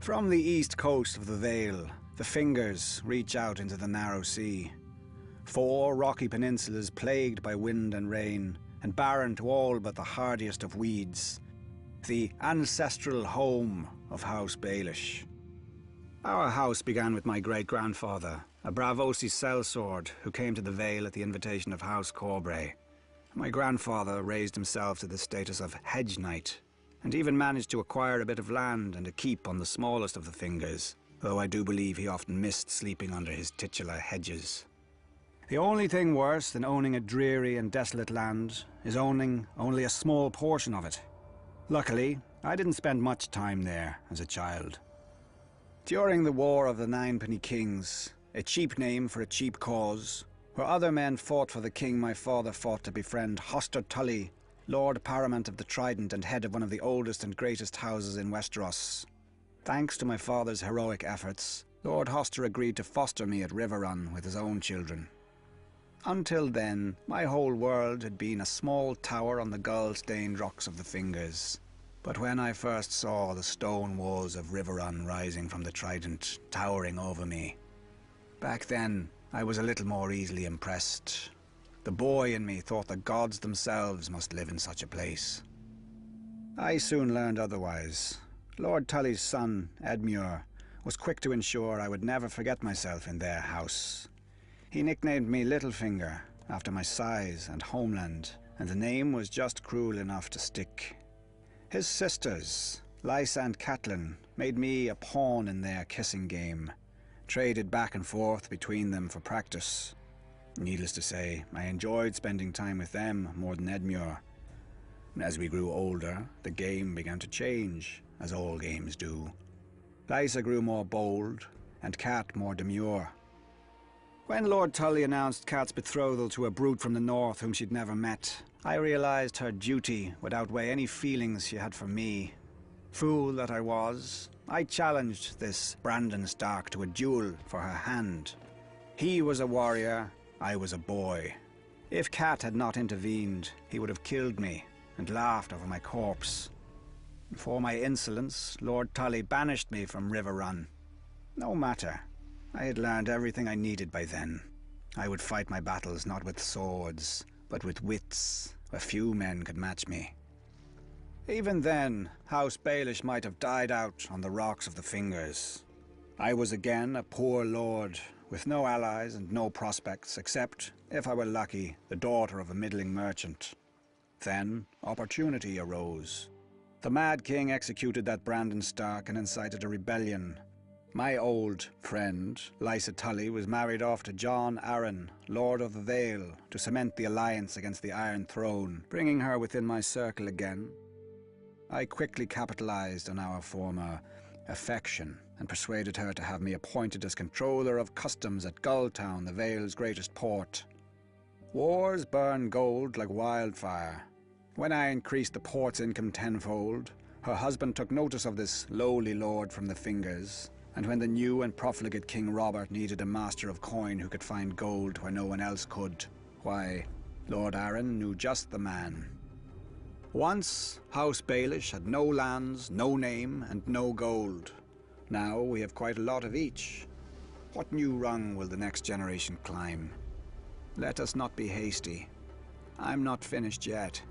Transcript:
From the east coast of the Vale, the Fingers reach out into the narrow sea. 4 rocky peninsulas plagued by wind and rain, and barren to all but the hardiest of weeds. The ancestral home of House Baelish. Our house began with my great-grandfather, a Bravosi sellsword who came to the Vale at the invitation of House Corbray. My grandfather raised himself to the status of hedge knight, and even managed to acquire a bit of land and a keep on the smallest of the Fingers, though I do believe he often missed sleeping under his titular hedges. The only thing worse than owning a dreary and desolate land is owning only a small portion of it. Luckily, I didn't spend much time there as a child. During the War of the Ninepenny Kings, a cheap name for a cheap cause, where other men fought for the king my father fought to befriend Hoster Tully, Lord Paramount of the Trident and head of one of the oldest and greatest houses in Westeros. Thanks to my father's heroic efforts, Lord Hoster agreed to foster me at Riverrun with his own children. Until then, my whole world had been a small tower on the gull-stained rocks of the Fingers. But when I first saw the stone walls of Riverrun rising from the Trident, towering over me, back then I was a little more easily impressed. The boy in me thought the gods themselves must live in such a place. I soon learned otherwise. Lord Tully's son, Edmure, was quick to ensure I would never forget myself in their house. He nicknamed me Littlefinger, after my size and homeland, and the name was just cruel enough to stick. His sisters, Lysa and Catelyn, made me a pawn in their kissing game, traded back and forth between them for practice. Needless to say, I enjoyed spending time with them more than Edmure. As we grew older, the game began to change, as all games do. Lysa grew more bold, and Cat more demure. When Lord Tully announced Cat's betrothal to a brute from the north whom she'd never met, I realized her duty would outweigh any feelings she had for me. Fool that I was, I challenged this Brandon Stark to a duel for her hand. He was a warrior, I was a boy. If Cat had not intervened, he would have killed me and laughed over my corpse. For my insolence, Lord Tully banished me from Riverrun. No matter. I had learned everything I needed by then. I would fight my battles not with swords, but with wits, where few men could match me. Even then, House Baelish might have died out on the rocks of the Fingers. I was again a poor lord, with no allies and no prospects, except, if I were lucky, the daughter of a middling merchant. Then, opportunity arose. The Mad King executed that Brandon Stark and incited a rebellion. My old friend, Lysa Tully, was married off to Jon Arryn, Lord of the Vale, to cement the alliance against the Iron Throne, bringing her within my circle again. I quickly capitalized on our former affection and persuaded her to have me appointed as controller of customs at Gulltown, the Vale's greatest port. Wars burn gold like wildfire. When I increased the port's income tenfold, her husband took notice of this lowly lord from the Fingers, and when the new and profligate King Robert needed a master of coin who could find gold where no one else could, why, Lord Arryn knew just the man. Once, House Baelish had no lands, no name, and no gold. Now we have quite a lot of each. What new rung will the next generation climb? Let us not be hasty. I'm not finished yet.